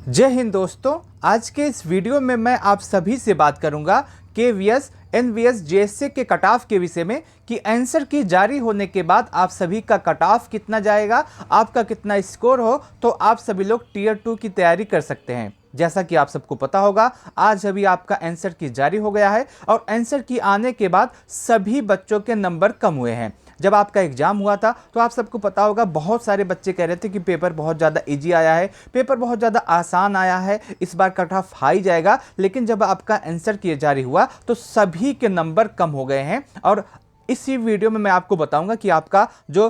जय हिंद दोस्तों। आज के इस वीडियो में मैं आप सभी से बात करूंगा केवीएस एनवीएस जेएसए के कट ऑफ के विषय में कि आंसर की जारी होने के बाद आप सभी का कट ऑफ कितना जाएगा, आपका कितना स्कोर हो तो आप सभी लोग टीयर 2 की तैयारी कर सकते हैं। जैसा कि आप सबको पता होगा, आज अभी आपका आंसर की जारी हो गया है और आंसर की आने के बाद सभी बच्चों के नंबर कम हुए हैं। जब आपका एग्जाम हुआ था तो आप सबको पता होगा, बहुत सारे बच्चे कह रहे थे कि पेपर बहुत ज़्यादा इजी आया है, पेपर बहुत ज़्यादा आसान आया है, इस बार कट ऑफ हाई जाएगा। लेकिन जब आपका आंसर की जारी हुआ तो सभी के नंबर कम हो गए हैं और इसी वीडियो में मैं आपको बताऊंगा कि आपका जो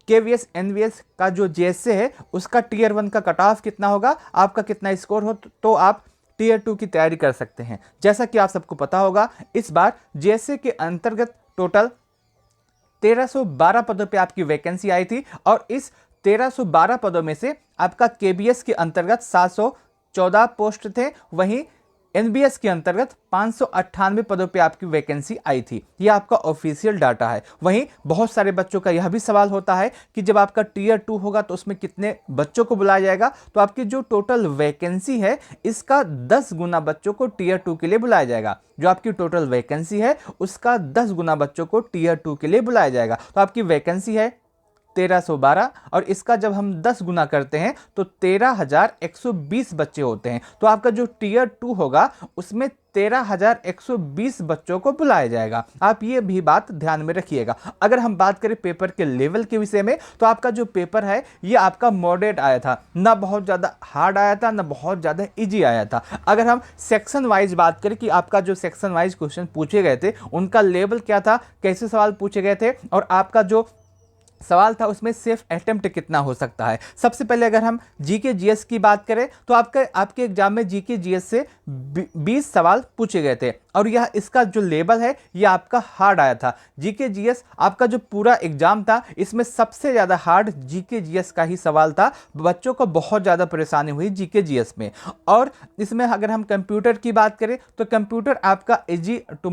केवीएस एनवीएस का जो जेएसए है उसका टीयर 1 का कट ऑफ कितना होगा, आपका कितना स्कोर हो तो आप टीयर 2 की तैयारी कर सकते हैं। जैसा कि आप सबको पता होगा, इस बार जेएसए के अंतर्गत टोटल 1312 पदों पे आपकी वैकेंसी आई थी और इस 1312 पदों में से आपका केबीएस के अंतर्गत 714 पोस्ट थे, वहीं एनबीएस के अंतर्गत 598 पदों पे आपकी वैकेंसी आई थी। यह आपका ऑफिशियल डाटा है। वहीं बहुत सारे बच्चों का यह भी सवाल होता है कि जब आपका टीयर 2 होगा तो उसमें कितने बच्चों को बुलाया जाएगा, तो आपकी जो टोटल वैकेंसी है इसका 10 गुना बच्चों को टीयर 2 के लिए बुलाया जाएगा। जो आपकी टोटल वैकेंसी है उसका 10 गुना बच्चों को टीयर 2 के लिए बुलाया जाएगा। तो आपकी वैकेंसी है 1312 और इसका जब हम 10 गुना करते हैं तो 13,120 बच्चे होते हैं। तो आपका जो टीयर 2 होगा उसमें 13,120 बच्चों को बुलाया जाएगा। आप ये भी बात ध्यान में रखिएगा। अगर हम बात करें पेपर के लेवल के विषय में तो आपका जो पेपर है ये आपका मॉडरेट आया था, ना बहुत ज़्यादा हार्ड आया था ना बहुत ज़्यादा इजी आया था। अगर हम सेक्शन वाइज बात करें कि आपका जो सेक्शन वाइज क्वेश्चन पूछे गए थे उनका लेवल क्या था, कैसे सवाल पूछे गए थे और आपका जो सवाल था उसमें सेफ अटेम्प्ट कितना हो सकता है। सबसे पहले अगर हम जीके जीएस की बात करें तो आपके एग्जाम में जीके जीएस से 20 सवाल पूछे गए थे और यह इसका जो लेवल है यह आपका हार्ड आया था। जीके जीएस आपका जो पूरा एग्जाम था इसमें सबसे ज़्यादा हार्ड जीके जीएस का ही सवाल था। बच्चों को बहुत ज़्यादा परेशानी हुई जीके जीएस में। और इसमें अगर हम कंप्यूटर की बात करें तो कंप्यूटर आपका इजी टू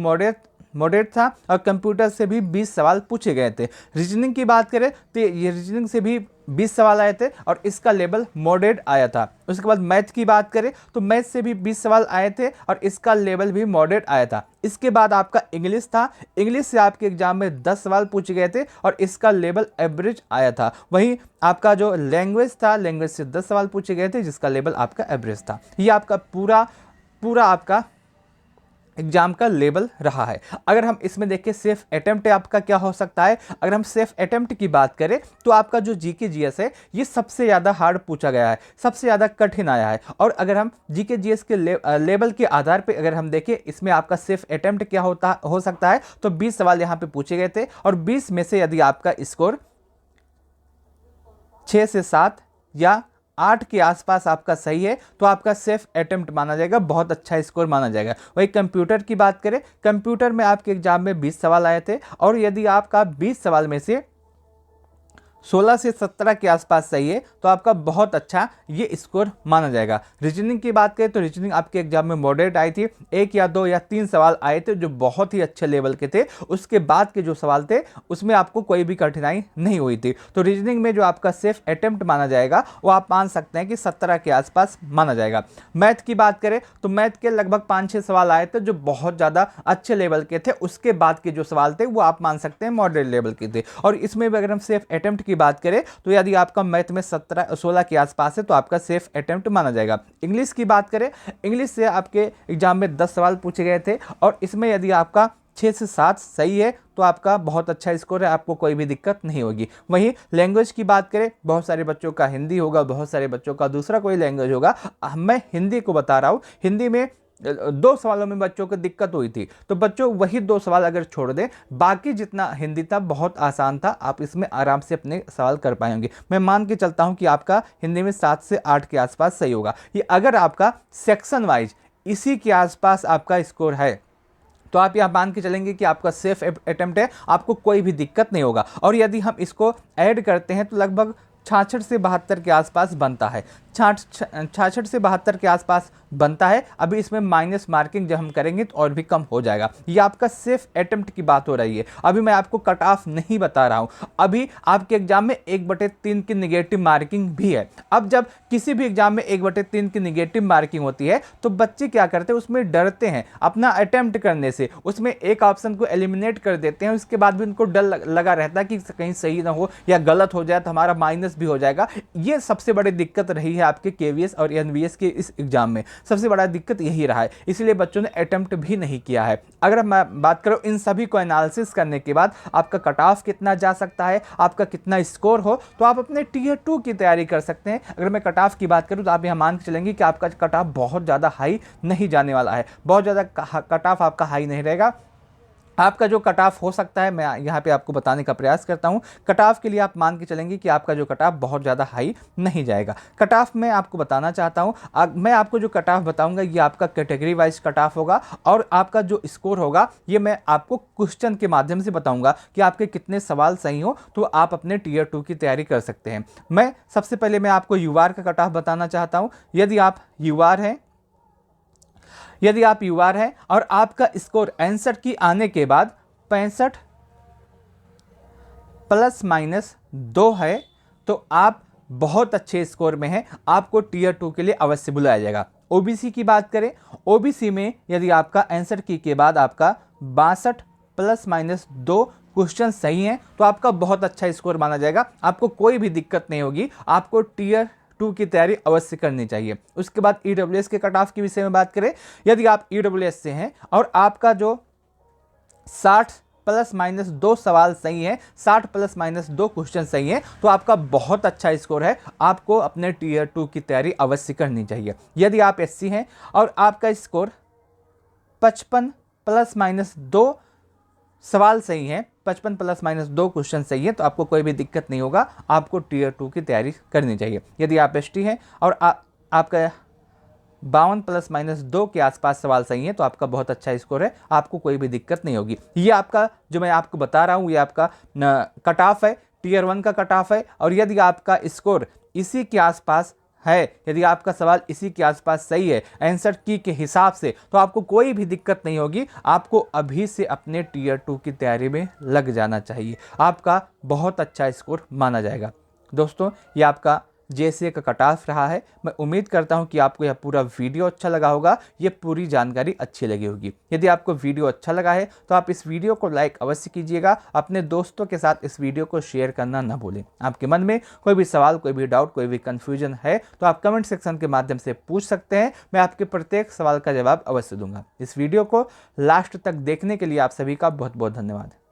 मॉडरेट था और कंप्यूटर से भी 20 सवाल पूछे गए थे। रीजनिंग की बात करें तो ये रीजनिंग से भी 20 सवाल आए थे और इसका लेवल मॉडरेट आया था। उसके बाद मैथ की बात करें तो मैथ से भी 20 सवाल आए थे और इसका लेवल भी मॉडरेट आया था। इसके बाद आपका इंग्लिश था, इंग्लिश से आपके एग्जाम में 10 सवाल पूछे गए थे और इसका लेवल एवरेज आया था। वहीं आपका जो लैंग्वेज था, लैंग्वेज से 10 सवाल पूछे गए थे जिसका लेवल आपका एवरेज था। ये आपका पूरा आपका एग्जाम का लेवल रहा है। अगर हम इसमें देखें सेफ अटेम्प्ट आपका क्या हो सकता है, अगर हम सेफ अटेम्प्ट की बात करें तो आपका जो जीके जीएस है ये सबसे ज़्यादा हार्ड पूछा गया है, सबसे ज़्यादा कठिन आया है। और अगर हम जीके जीएस के लेवल के आधार पे अगर हम देखें इसमें आपका सेफ अटेम्प्ट क्या हो सकता है तो 20 सवाल यहाँ पे पूछे गए थे और 20 में से यदि आपका स्कोर 6 से 7 या 8 के आसपास आपका सही है तो आपका सेफ अटेम्प्ट माना जाएगा, बहुत अच्छा स्कोर माना जाएगा। वही कंप्यूटर की बात करें, कंप्यूटर में आपके एग्जाम में 20 सवाल आए थे और यदि आपका 20 सवाल में से 16 से 17 के आसपास सही है तो आपका बहुत अच्छा ये स्कोर माना जाएगा। रीजनिंग की बात करें तो रीजनिंग आपके एग्जाम में मॉडरेट आई थी, 1 या 2 या 3 सवाल आए थे जो बहुत ही अच्छे लेवल के थे। उसके बाद के जो सवाल थे उसमें आपको कोई भी कठिनाई नहीं हुई थी। तो रीजनिंग में जो आपका सेफ अटेम्प्ट माना जाएगा वो आप मान सकते हैं कि 17 के आसपास माना जाएगा। मैथ की बात करें तो मैथ के लगभग 5-6 सवाल आए थे जो बहुत ज़्यादा अच्छे लेवल के थे। उसके बाद के जो सवाल थे वो आप मान सकते हैं मॉडरेट लेवल के थे। और इसमें भी अगर हम सेफ अटेम्प्ट की बात करें तो यदि आपका मैथ में 16 के आसपास है तो आपका सेफ अटेम्प्ट माना जाएगा। इंग्लिश की बात करें, इंग्लिश से आपके एग्जाम में 10 सवाल पूछे गए थे और इसमें यदि आपका 6 से 7 सही है तो आपका बहुत अच्छा स्कोर है, आपको कोई भी दिक्कत नहीं होगी। वहीं लैंग्वेज की बात करें, बहुत सारे बच्चों का हिंदी होगा, बहुत सारे बच्चों का दूसरा कोई लैंग्वेज होगा। मैं हिंदी को बता रहा हूँ, हिंदी में 2 सवालों में बच्चों को दिक्कत हुई थी तो बच्चों वही 2 सवाल अगर छोड़ दें, बाकी जितना हिंदी था बहुत आसान था, आप इसमें आराम से अपने सवाल कर पाएंगे। मैं मान के चलता हूं कि आपका हिंदी में 7 से 8 के आसपास सही होगा। ये अगर आपका सेक्शन वाइज इसी के आसपास आपका स्कोर है तो आप यह मान के चलेंगे कि आपका सेफ अटेम्प्ट है, आपको कोई भी दिक्कत नहीं होगा। और यदि हम इसको ऐड करते हैं तो लगभग 66 से 72 के आसपास बनता है। 66 से 72 के आसपास बनता है। अभी इसमें माइनस मार्किंग जब हम करेंगे तो और भी कम हो जाएगा। ये आपका सिर्फ अटेम्प्ट की बात हो रही है, अभी मैं आपको कट ऑफ नहीं बता रहा हूं। अभी आपके एग्जाम में 1/3 की निगेटिव मार्किंग भी है। अब जब किसी भी एग्जाम में 1/3 की निगेटिव मार्किंग होती है तो बच्चे क्या करते हैं, उसमें डरते हैं अपना अटेम्प्ट करने से, उसमें एक ऑप्शन को एलिमिनेट कर देते हैं। उसके बाद भी उनको डर लगा रहता है कि कहीं सही ना हो या गलत हो जाए तो हमारा माइनस भी हो जाएगा। ये सबसे बड़ी दिक्कत रही है आपके केवीएस और एनवीएस के इस एग्जाम में, सबसे बड़ा दिक्कत यही रहा है, इसलिए बच्चों ने अटेम्प्ट भी नहीं किया है। अगर मैं बात करूं इन सभी को एनालिसिस करने के बाद आपका कट ऑफ कितना जा सकता है, आपका कितना स्कोर हो, तो आप अपने टीयर 2 की तैयारी कर सकते हैं। अगर मैं कट ऑफ की बात करूं तो आप यहां मान के चलेंगे कि आपका कट ऑफ बहुत ज़्यादा हाई नहीं जाने वाला है, बहुत ज़्यादा कट ऑफ आपका हाई नहीं रहेगा। आपका जो कट ऑफ हो सकता है मैं यहाँ पे आपको बताने का प्रयास करता हूँ। कट ऑफ के लिए आप मान के चलेंगे कि आपका जो कट ऑफ बहुत ज़्यादा हाई नहीं जाएगा। कट ऑफ मैं आपको बताना चाहता हूँ, मैं आपको जो कट ऑफ बताऊँगा ये आपका कैटेगरी वाइज कट ऑफ होगा और आपका जो स्कोर होगा ये मैं आपको क्वेश्चन के माध्यम से बताऊँगा कि आपके कितने सवाल सही हो तो आप अपने टीयर 2 की तैयारी कर सकते हैं। मैं सबसे पहले मैं आपको यूआर का कट ऑफ बताना चाहता हूँ। यदि आप यूआर हैं और आपका स्कोर आंसर की आने के बाद 65 ±2 है तो आप बहुत अच्छे स्कोर में हैं, आपको टीयर 2 के लिए अवश्य बुलाया जाएगा। ओबीसी की बात करें, ओबीसी में यदि आपका आंसर की के बाद आपका 62 ±2 क्वेश्चन सही हैं तो आपका बहुत अच्छा स्कोर माना जाएगा, आपको कोई भी दिक्कत नहीं होगी, आपको टीयर 2 की तैयारी अवश्य करनी चाहिए। उसके बाद ईडब्ल्यूएस के कट ऑफ के विषय में बात करें, यदि आप ईडब्ल्यूएस से हैं और आपका जो 60 ±2 सवाल सही है, 60 ±2 क्वेश्चन सही है तो आपका बहुत अच्छा स्कोर है, आपको अपने टीयर 2 की तैयारी अवश्य करनी चाहिए। यदि आप एससी हैं और आपका स्कोर 55 ±2 सवाल सही है, 55 ±2 क्वेश्चन सही है तो आपको कोई भी दिक्कत नहीं होगा, आपको टीयर 2 की तैयारी करनी चाहिए। यदि आप एसटी हैं और आपका 52 ±2 के आसपास सवाल सही है तो आपका बहुत अच्छा स्कोर है, आपको कोई भी दिक्कत नहीं होगी। ये आपका जो मैं आपको बता रहा हूँ ये आपका कट ऑफ है, टीयर 1 का कट ऑफ है। और यदि आपका स्कोर इसी के आसपास है, यदि आपका सवाल इसी के आसपास सही है आंसर की के हिसाब से तो आपको कोई भी दिक्कत नहीं होगी, आपको अभी से अपने टीयर 2 की तैयारी में लग जाना चाहिए, आपका बहुत अच्छा स्कोर माना जाएगा। दोस्तों ये आपका जेएसए का कट ऑफ रहा है। मैं उम्मीद करता हूं कि आपको यह पूरा वीडियो अच्छा लगा होगा, ये पूरी जानकारी अच्छी लगी होगी। यदि आपको वीडियो अच्छा लगा है तो आप इस वीडियो को लाइक अवश्य कीजिएगा, अपने दोस्तों के साथ इस वीडियो को शेयर करना ना भूलें। आपके मन में कोई भी सवाल, कोई भी डाउट, कोई भी कन्फ्यूजन है तो आप कमेंट सेक्शन के माध्यम से पूछ सकते हैं, मैं आपके प्रत्येक सवाल का जवाब अवश्य दूंगा। इस वीडियो को लास्ट तक देखने के लिए आप सभी का बहुत बहुत धन्यवाद।